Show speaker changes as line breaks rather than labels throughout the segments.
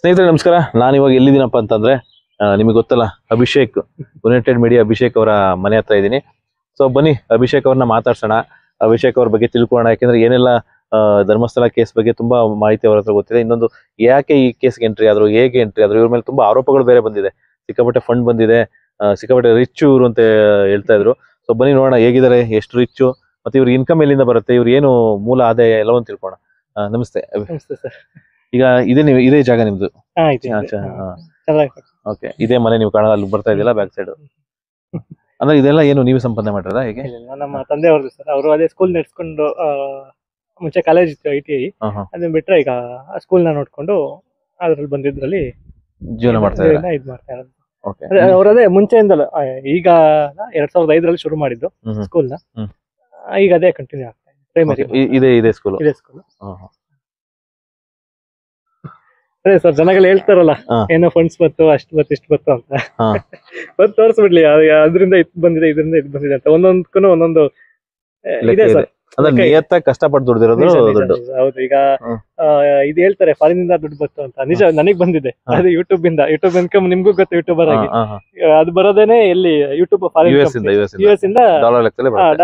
ಸ್ನೇಹಿತರೆ ನಮಸ್ಕಾರ. ನಾನು ಇವಾಗ ಎಲ್ಲಿದ್ದೀನಪ್ಪ ಅಂತಂದ್ರೆ ನಿಮಗೆ ಗೊತ್ತಲ್ಲ, ಅಭಿಷೇಕ್ ಯುನೈಟೆಡ್ ಮೀಡಿಯಾ ಅಭಿಷೇಕ್ ಅವರ ಮನೆ ಹತ್ರ ಇದ್ದೀನಿ. ಸೊ ಬನ್ನಿ ಅಭಿಷೇಕ್ ಅವ್ರನ್ನ ಮಾತಾಡ್ಸೋಣ, ಅಭಿಷೇಕ್ ಅವ್ರ ಬಗ್ಗೆ ತಿಳ್ಕೊಳ್ಳೋಣ. ಯಾಕೆಂದ್ರೆ ಏನೆಲ್ಲ ಧರ್ಮಸ್ಥಳ ಕೇಸ್ ಬಗ್ಗೆ ತುಂಬಾ ಮಾಹಿತಿ ಅವ್ರ ಹತ್ರ ಗೊತ್ತಿದೆ. ಇನ್ನೊಂದು, ಯಾಕೆ ಈ ಕೇಸ್ಗೆ ಎಂಟ್ರಿ ಆದ್ರು, ಹೇಗೆ ಎಂಟ್ರಿ ಆದ್ರು, ಇವ್ರ ಮೇಲೆ ತುಂಬಾ ಆರೋಪಗಳು ಬೇರೆ ಬಂದಿದೆ. ಸಿಕ್ಕಾಪಟ್ಟೆ ಫಂಡ್ ಬಂದಿದೆ, ಸಿಕ್ಕಾಪಟ್ಟೆ ರಿಚ್ ಇವರು ಅಂತ ಹೇಳ್ತಾ ಇದ್ರು. ಸೊ ಬನ್ನಿ ನೋಡೋಣ ಹೇಗಿದ್ದಾರೆ, ಎಷ್ಟು ರಿಚ್, ಮತ್ತೆ ಇವ್ರ ಇನ್ಕಮ್ ಎಲ್ಲಿಂದ ಬರುತ್ತೆ, ಇವ್ರು ಏನು ಮೂಲ ಆದಾಯ ಎಲ್ಲವನ್ನು ತಿಳ್ಕೊಳ್ಳೋಣ. ನಮಸ್ತೆ.
ನಮಸ್ತೆ ಸರ್.
ಈಗ ಇದೇ ಜಾಗ ನಿಮ್ದು? ಓಕೆ, ಇದೇ ಮನೆ ನೀವು ಕಾಣೋದು, ಅಲ್ಲಿ ಬರ್ತಾ ಇದೆಯಲ್ಲ ಬ್ಯಾಕ್ ಸೈಡ್. ಅಂದ್ರೆ ಇದೆಲ್ಲ ಏನು ನೀವು ಸಂಪಾದನೆ ಮಾಡಿರದ ಹೇಗೆ?
ನಮ್ಮ ತಂದೆ ಅವ್ರದ್ದು ಸರ್. ಅವರು ಅದೇ ಸ್ಕೂಲ್ ನಡೆಸ್ಕೊಂಡು ಮುಂಚೆ ಕಾಲೇಜ್ ಇತ್ತು ITI, ಅದನ್ನ ಬಿಟ್ರೆ ಈಗ ಸ್ಕೂಲ್ ನ ನೋಡ್ಕೊಂಡು ಅದ್ರಲ್ಲಿ ಬಂದಿದ್ರಲ್ಲಿ
ಜೀವನ ಮಾಡ್ತಾ ಇದ್ದಾರೆ.
ಇದ್ ಮಾಡ್ತಾ ಇರೋದು. ಅವ್ರದೇ ಮುಂಚೆಯಿಂದಲೂ, ಈಗ 2005ರಲ್ಲಿ ಶುರು ಮಾಡಿದ್ದು ಸ್ಕೂಲ್ ನ, ಈಗ ಅದೇ ಕಂಟಿನ್ಯೂ ಆಗ್ತಾ ಇದೆ. ಪ್ರೈಮರಿ
ಇದೇ ಸ್ಕೂಲ್.
ಅದೇ ಸರ್, ಜನಗಳು ಹೇಳ್ತಾರಲ್ಲ ಏನೋ ಫಂಡ್ಸ್ ಬತ್ತು, ಅಷ್ಟು ಬತ್ತು, ಇಷ್ಟು ಬತ್ತು ಅಂತ. ಬಂದು ತೋರಿಸ್ಬಿಡ್ಲಿ, ಅದ್ರಿಂದ ಇದ್ ಬಂದಿದೆ, ಇದರಿಂದ ಇದ್ ಬಂದಿದೆ ಅಂತ. ಒಂದೊಂದಕ್ಕೂ ಒಂದೊಂದು ಇದೆ ಸರ್.
ಕಷ್ಟಪಟ್ಟು ದುಡ್ದಿರೋದು ದುಡ್ಡು.
ಹೌದು. ಈಗ ಇದು ಹೇಳ್ತಾರೆ ಫಾರಿನ್ ಇಂದ ದುಡ್ಡು ಬತ್ತು ಅಂತ. ನಿಜ, ನನಗ್ ಬಂದಿದೆ. ಅದು ಯೂಟ್ಯೂಬ್ ಇನ್ಕಮ್. ನಿಮ್ಗೂ ಗೊತ್ತು, ಯೂಟ್ಯೂಬರ್ ಆಗಿ ಅದು ಬರೋದೇನೆ ಎಲ್ಲಿ? ಯೂಟ್ಯೂಬ್ ಫಾರಿನ್ US ಇಂದ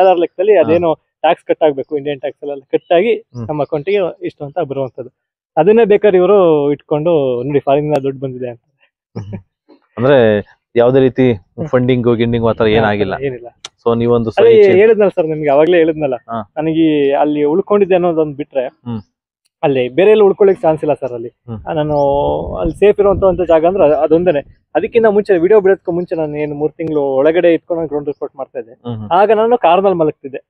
ಡಾಲರ್ ಲೆಕ್ಕದಲ್ಲಿ ಅದೇನೋ ಟ್ಯಾಕ್ಸ್ ಕಟ್ ಆಗ್ಬೇಕು, ಇಂಡಿಯನ್ ಟ್ಯಾಕ್ಸ್ ಎಲ್ಲ ಕಟ್ ಆಗಿ ನಮ್ಮ ಅಕೌಂಟಿಗೆ ಇಷ್ಟು ಅಂತ ಬರುವಂತದ್ದು. ಅದನ್ನೇ ಬೇಕಾದ್ರೆ ಇವರು ಇಟ್ಕೊಂಡು ನೋಡಿ ಫಾರಿನ್ ದುಡ್ಡು ಬಂದಿದೆ ಅಂತ.
ಅಂದ್ರೆ ಯಾವ್ದೇ ರೀತಿ ಫಂಡಿಂಗ್ ಗಿಂಡಿಂಗ್ ಆತರ ಏನಾಗಿಲ್ಲ,
ಏನಿಲ್ಲ.
ಸೊ ನೀವೊಂದು
ಹೇಳಿದ್ನಲ್ಲ ಸರ್ ನಿಮ್ಗೆ, ಅವಾಗ್ಲೇ ಹೇಳಿದ್ನಲ್ಲ, ನನಗೆ ಅಲ್ಲಿ ಉಳ್ಕೊಂಡಿದ್ದೆ ಅನ್ನೋದೊಂದು ಬಿಟ್ರೆ ಅಲ್ಲಿ ಬೇರೆ ಎಲ್ಲ ಉಳ್ಕೊಳ್ಳಿಕ್ ಚಾನ್ಸ್ ಇಲ್ಲ ಸರ್. ಅಲ್ಲಿ ನಾನು ಅಲ್ಲಿ ಸೇಫ್ ಇರುವಂತ ಜಾಗ ಅಂದ್ರೆ ಅದೊಂದೇನೆ. ಅದಕ್ಕಿಂತ ಮುಂಚೆ ವಿಡಿಯೋ ಬಿಡೋದಕ್ಕೂ ಮುಂಚೆ ನಾನು ಏನು 3 ತಿಂಗಳು ಒಳಗಡೆ ಇಟ್ಕೊಂಡು ಗ್ರೌಂಡ್ ರಿಪೋರ್ಟ್ ಮಾಡ್ತಾ ಇದ್ದೆ. ಆಗ ನಾನು ಕಾರ್ನಲ್ಲಿ ಮಲಗ್ತಿದ್ದೆ,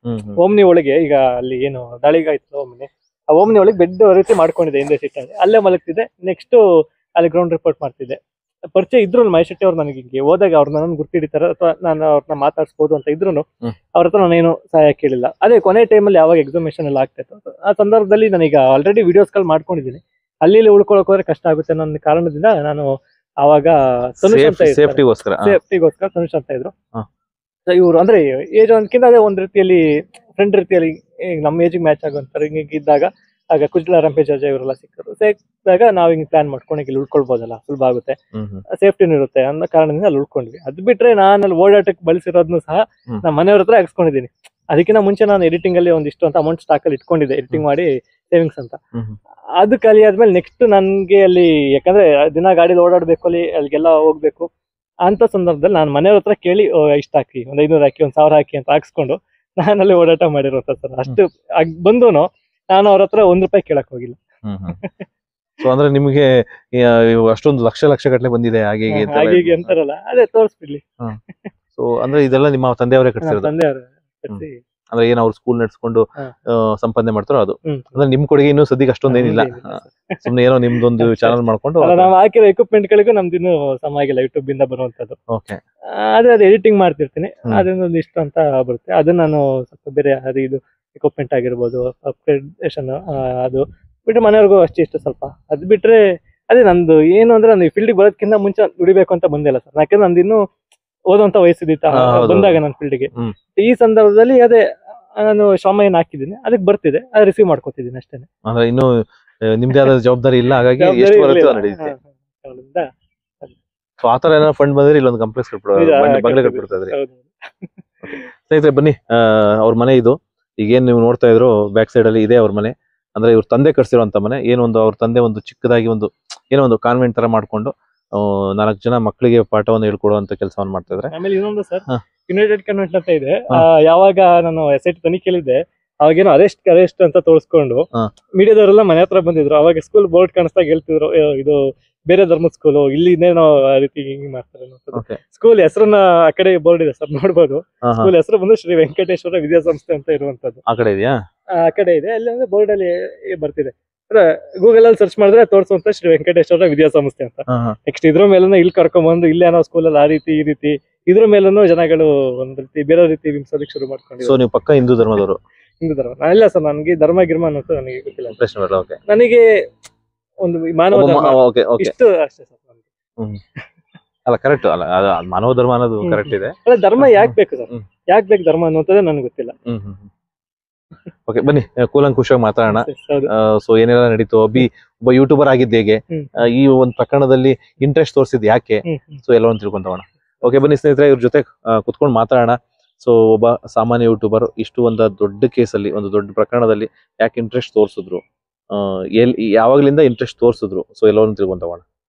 ಓಮ್ನಿ ಒಳಗೆ. ಈಗ ಅಲ್ಲಿ ಏನು ದಾಳಿಗಾಯ್ತು ಓಮ್ನಿ, ಆ ಓಮ್ನಿ ಒಳಗೆ ಬೆಡ್ ರೀತಿ ಮಾಡ್ಕೊಂಡಿದ್ದೆ, ಹಿಂದೆ ಸಿಟ್ಟ ಅಲ್ಲೇ ಮಲಗ್ತಿದ್ದೆ. ನೆಕ್ಸ್ಟ್ ಅಲ್ಲಿ ಗ್ರೌಂಡ್ ರಿಪೋರ್ಟ್ ಮಾಡ್ತಿದ್ದೆ. ಪರಿಚಯ ಇದ್ರು ಮಹೇಶ್ ಶೆಟ್ಟಿ ಅವ್ರು, ನನಗೆ ಹಿಂಗೆ ಹೋದಾಗ ಅವ್ರು ನನ್ನ ಗುರ್ತಿಡಿತಾರೆ ಅಥವಾ ನಾನು ಅವ್ರನ್ನ ಮಾತಾಡ್ಸ್ಬೋದು ಅಂತ ಇದ್ರು ಅವ್ರ ಹತ್ರ ನಾನೇನು ಸಹಾಯ ಕೇಳಿಲ್ಲ. ಅದೇ ಕೊನೆ ಟೈಮಲ್ಲಿ ಯಾವಾಗ ಎಕ್ಸಾಮಿನೇಷನ್ ಎಲ್ಲ ಆಗ್ತಾಯಿತ್ತು ಆ ಸಂದರ್ಭದಲ್ಲಿ ನಾನೀಗ ಆಲ್ರೆಡಿ ವಿಡಿಯೋಸ್ಗಳು ಮಾಡ್ಕೊಂಡಿದ್ದೀನಿ. ಅಲ್ಲಿ ಉಳ್ಕೊಳಕ್ ಹೋದ್ರೆ ಕಷ್ಟ ಆಗುತ್ತೆ ನನ್ನ ಕಾರಣದಿಂದ ನಾನು ಆವಾಗ ಸೇಫ್ಟಿಗೋಸ್ಕರ ತನುಷ್ ಅಂತ ಇದ್ರು. ಇವ್ರು ಅಂದ್ರೆ ಏಜ್ ಒಂದ್ಕಿಂತ ಅದೇ ಒಂದ್ ರೀತಿಯಲ್ಲಿ ಫ್ರೆಂಡ್ ರೀತಿಯಲ್ಲಿ ನಮ್ಮ ಏಜಿಗೆ ಮ್ಯಾಚ್ ಆಗುವಂತಾರೆ. ಹಿಂಗೆ ಇದ್ದಾಗ ಆಗ ಕುಜ್ಲ ರಂಪೇಶ್ ಅಜಯ್ ಇವರೆಲ್ಲ ಸಿಕ್ಕಿದಾಗ ನಾವ್ ಹಿಂಗ್ ಪ್ಲಾನ್ ಮಾಡ್ಕೊಂಡು ಇಲ್ಲಿ ಉಳ್ಕೊಳ್ಬೋದಲ್ಲ, ಸುಲಭ ಆಗುತ್ತೆ, ಸೇಫ್ಟಿನೂ ಇರುತ್ತೆ ಅನ್ನೋ ಕಾರಣದಿಂದ ಅಲ್ಲಿ ಉಳ್ಕೊಂಡ್ವಿ. ಅದ್ ಬಿಟ್ರೆ ನಾನು ಅಲ್ಲಿ ಓಡಾಟಕ್ಕೆ ಬಳಸಿರೋದನ್ನು ಸಹ ನಮ್ಮ ಮನೆಯವ್ರ ಹತ್ರ ಹಾಕ್ಸ್ಕೊಂಡಿದ್ದೀನಿ. ಅದಕ್ಕಿಂತ ಮುಂಚೆ ನಾನು ಎಡಿಟಿಂಗ್ ಅಲ್ಲಿ ಒಂದಿಷ್ಟು ಅಂತ ಅಮೌಂಟ್ ಸ್ಟಾಕ್ ಅಲ್ಲಿ ಇಟ್ಕೊಂಡಿದ್ದೆ, ಎಡಿಟಿಂಗ್ ಮಾಡಿ ಸೇವಿಂಗ್ಸ್ ಅಂತ. ಅದು ಖಾಲಿ ಆದ್ಮೇಲೆ ನೆಕ್ಸ್ಟ್ ನನ್ಗೆ ಅಲ್ಲಿ, ಯಾಕಂದ್ರೆ ದಿನ ಗಾಡಿಲಿ ಓಡಾಡ್ಬೇಕು, ಅಲ್ಲಿಗೆಲ್ಲ ಹೋಗ್ಬೇಕು ಅಂತ ಸಂದರ್ಭದಲ್ಲಿ ನಾನು ಮನೆಯವ್ರ ಹತ್ರ ಕೇಳಿ ಇಷ್ಟ ಹಾಕಿ, ಒಂದ್ 500 ಹಾಕಿ, 1000 ಹಾಕಿ ಅಂತ ಹಾಕ್ಸ್ಕೊಂಡು ನಾನಲ್ಲಿ ಓಡಾಟ ಮಾಡಿರೋಂತ ಸರ್. ಅಷ್ಟು ಬಂದು ನಾನು ಅವ್ರ ಹತ್ರ ₹1 ಕೇಳಕ್ ಹೋಗಿಲ್ಲ.
ಅಂದ್ರೆ ನಿಮ್ಗೆ ಅಷ್ಟೊಂದು ಲಕ್ಷ ಗಟ್ಟಲೆ ಬಂದಿದೆ ಹಾಗೆ
ಅಂತಾರಲ್ಲ, ಅದೇ ತೋರಿಸ್ಬಿಡ್ಲಿ.
ಸೊ ಅಂದ್ರೆ ಇದೆಲ್ಲ ನಿಮ್ಮ ತಂದೆಯವರೇ ಕಟ್ಸಿರೋದು?
ತಂದೆಯವರು.
ಅಂದ್ರೆ ಏನ್ ಅವ್ರು ಸ್ಕೂಲ್ ನಡ್ಸ್ಕೊಂಡು ಸಂಪಾದನೆ ಮಾಡ್ತಾರೋ ಅದು. ಅಂದ್ರೆ ನಿಮ್ ಕೊಡುಗೆ ಇನ್ನೂ ಸದ್ಯಕ್ಕೆ ಅಷ್ಟೊಂದೇನಿಲ್ಲ, ಸುಮ್ನೆ ಏನೋ ನಿಮ್ದೊಂದು ಚಾನಲ್ ಮಾಡ್ಕೊಂಡು.
ನಾವು ಹಾಕಿರೋ ಎಕ್ವಿಪ್ಮೆಂಟ್ ಗಳಿಗೂ ನಮ್ದಿನ್ನು ಸಮ ಆಗಿಲ್ಲ, ಯೂಟ್ಯೂಬ್ ಇಂದ ಬರುವಂತದ್ದು. ಅದೇ ಎಡಿಟಿಂಗ್ ಮಾಡ್ತಿರ್ತೀನಿ, ಅದನ್ನೊಂದು ಇಷ್ಟ ಅಂತ ಬರುತ್ತೆ. ಅದನ್ನ ನಾನು ಸ್ವಲ್ಪ ಬೇರೆ ಅದು ಇದು ಎಕ್ವಿಪ್ಮೆಂಟ್ ಆಗಿರ್ಬೋದು, ಅಪ್ಗ್ರೇಡೇಷನ್, ಅದು ಬಿಟ್ರೆ ಮನೆಯವ್ರಿಗೂ ಅಷ್ಟೇ ಇಷ್ಟ ಸ್ವಲ್ಪ. ಅದ್ ಬಿಟ್ರೆ ಅದೇ ನಂದು ಏನು ಅಂದ್ರೆ, ನಾನು ಈ ಫೀಲ್ಡಿಗೆ ಬರೋದಕ್ಕಿಂತ ಮುಂಚೆ ದುಡಿಬೇಕು ಅಂತ ಬಂದಿಲ್ಲ ಸರ್. ಯಾಕಂದ್ರೆ ನಂದು ಇನ್ನೂ ಓದುವಂತ ವಯಸ್ಸಿದ್ದ ಬಂದಾಗ ನನ್ನ ಫೀಲ್ಡ್ಗೆ. ಈ ಸಂದರ್ಭದಲ್ಲಿ ಅದೇ ನಾನು ಶ್ರಮ ಏನ್ ಹಾಕಿದ್ದೀನಿ ಅದಕ್ಕೆ ಬರ್ತಿದೆ, ಅದು ರಿಸೀವ್ ಮಾಡ್ಕೊತಿದ್ದೀನಿ ಅಷ್ಟೇ.
ಇನ್ನು ನಿಮ್ದೇ ಆದ ಜವಾಬ್ದಾರಿ ಇಲ್ಲ, ಹಾಗಾಗಿ ಆತರ ಏನೋ ಫಂಡ್ ಬಂದ್ರೆ ಇಲ್ಲೊಂದು ಕಾಂಪ್ಲೆಕ್ಸ್ ಬಂಗ್ಲೆ ಕಟ್ಬಿಡ್ತಾ ಇದ್ರಿ. ಸ್ನೇಹಿತರೆ ಬನ್ನಿ, ಅವ್ರ ಮನೆ ಇದು. ಈಗೇನ್ ನೀವು ನೋಡ್ತಾ ಇದ್ರು ಬ್ಯಾಕ್ ಸೈಡ್ ಅಲ್ಲಿ ಇದೆ ಅವ್ರ ಮನೆ. ಅಂದ್ರೆ ಇವ್ರ ತಂದೆ ಕಟ್ಸಿರುವಂತ ಮನೆ. ಏನೊಂದು ಅವ್ರ ತಂದೆ ಒಂದು ಚಿಕ್ಕದಾಗಿ ಏನೋ ಒಂದು ಕಾನ್ವೆಂಟ್ ತರ ಮಾಡ್ಕೊಂಡು 4 ಜನ ಮಕ್ಕಳಿಗೆ ಪಾಠವನ್ನು ಹೇಳ್ಕೊಡುವಂತ ಕೆಲಸವನ್ನು ಮಾಡ್ತಾ ಇದ್ರೆ.
ಆಮೇಲೆ ಇನ್ನೊಂದು ಸರ್, ಯುನೈಟೆಡ್ ಕನ್ವೆಂಟ್ ಅಂತ ಇದೆ. ಯಾವಾಗ ನಾನು SIT ತನಿಖೆಲಿದ್ದೆ, ಅವಾಗೇನೋ ಅರೆಸ್ಟ್ ಅಂತ ತೋರಿಸ್ಕೊಂಡು ಮೀಡಿಯಾದವರೆಲ್ಲ ಮನೆ ಹತ್ರ ಬಂದಿದ್ರು. ಅವಾಗ ಸ್ಕೂಲ್ ಬೋರ್ಡ್ ಕಾಣಿಸ್ದಾಗ ಹೇಳ್ತಿದ್ರು, ಇದು ಬೇರೆ ಧರ್ಮದ ಸ್ಕೂಲು, ಇಲ್ಲಿ ಇನ್ನೇನೋ ರೀತಿ ಹಿಂಗ್ ಮಾಡ್ತಾರೆ. ಸ್ಕೂಲ್ ಹೆಸರನ್ನ ಆ ಕಡೆ ಬೋರ್ಡ್ ಇದೆ ಸರ್, ನೋಡ್ಬೋದು. ಸ್ಕೂಲ್ ಹೆಸರು ಬಂದು ಶ್ರೀ ವೆಂಕಟೇಶ್ವರ ವಿದ್ಯಾಸಂಸ್ಥೆ ಅಂತ ಇರುವಂತದ್ದು.
ಆ ಕಡೆ ಇದೆಯಾ?
ಆ ಕಡೆ ಇದೆ. ಅಲ್ಲಿ ಅಂದ್ರೆ ಬೋರ್ಡ್ ಅಲ್ಲಿ ಬರ್ತಿದೆ, ಗೂಗಲ್ ಅಲ್ಲಿ ಸರ್ಚ್ ಮಾಡಿದ್ರೆ ತೋರಿಸುವಂತ ಶ್ರೀ ವೆಂಕಟೇಶ್ವರ ವಿದ್ಯಾಸಂಸ್ಥೆ ಅಂತ. ನೆಕ್ಸ್ಟ್ ಇದ್ರ ಮೇಲೂ ಇಲ್ಲಿ ಕರ್ಕೊಂಡ್ಬಂದು ಇಲ್ಲೇನೋ ಸ್ಕೂಲಲ್ಲಿ ಆ ರೀತಿ ಈ ರೀತಿ ಇದ್ರ ಮೇಲೂ ಜನಗಳು ಒಂದ್ ರೀತಿ ಬೇರೆ ರೀತಿ ವಿಂಸೋದಕ್ಕೆ ಶುರು ಮಾಡ್ಕೊಂಡು.
ಸೊ ನೀವು ಪಕ್ಕ ಹಿಂದೂ ಧರ್ಮದವರು?
ಹಿಂದೂ ಧರ್ಮ ಇಲ್ಲ ಸರ್, ನನಗೆ ಧರ್ಮ ಗಿರ್ಮ ಅನ್ನೋದು ನನಗೆ ಗೊತ್ತಿಲ್ಲ.
ಪ್ರಶ್ನೆ
ನನಗೆ ಒಂದು ಮಾನವ ಧರ್ಮ ಇಷ್ಟು ಅಷ್ಟೇ ಸರ್.
ಅಲ್ಲ ಕರೆಕ್ಟ್ ಅಲ್ಲ, ಮಾನವ ಧರ್ಮ ಅನ್ನೋದು ಕರೆಕ್ಟ್ ಇದೆ.
ಧರ್ಮ ಯಾಕೆ ಬೇಕು ಸರ್, ಯಾಕೆ ಬೇಕು ಧರ್ಮ ಅನ್ನೋದೇ ನನಗೆ ಗೊತ್ತಿಲ್ಲ.
ಓಕೆ ಬನ್ನಿ ಕೂಲಂಕುಷವಾಗಿ ಮಾತಾಡೋಣ.
ಹೌದು.
ಸೊ ಏನೆಲ್ಲ ನಡೀತು, ಒಬ್ಬ ಯೂಟ್ಯೂಬರ್ ಆಗಿದ್ದು ಹೇಗೆ, ಈ ಒಂದು ಪ್ರಕರಣದಲ್ಲಿ ಇಂಟ್ರೆಸ್ಟ್ ತೋರಿಸಿದ್ ಯಾಕೆ, ಸೊ ಎಲ್ಲವನ್ನು ತಿಳ್ಕೊಂತವಣ. ಓಕೆ ಬನ್ನಿ ಸ್ನೇಹಿತರೆ, ಇವ್ರ ಜೊತೆ ಕುತ್ಕೊಂಡು ಮಾತಾಡೋಣ. ಸೊ ಒಬ್ಬ ಸಾಮಾನ್ಯ ಯೂಟ್ಯೂಬರ್ ಇಷ್ಟು ಒಂದು ದೊಡ್ಡ ಕೇಸಲ್ಲಿ, ಒಂದು ದೊಡ್ಡ ಪ್ರಕರಣದಲ್ಲಿ ಯಾಕೆ ಇಂಟ್ರೆಸ್ಟ್ ತೋರಿಸಿದ್ರು, ಯಾವಾಗ್ಲಿಂದ ಇಂಟ್ರೆಸ್ಟ್ ತೋರಿಸಿದ್ರು, ಸೊ ಎಲ್ಲವನ್ನು ತಿಳ್ಕೊಂತವಣ.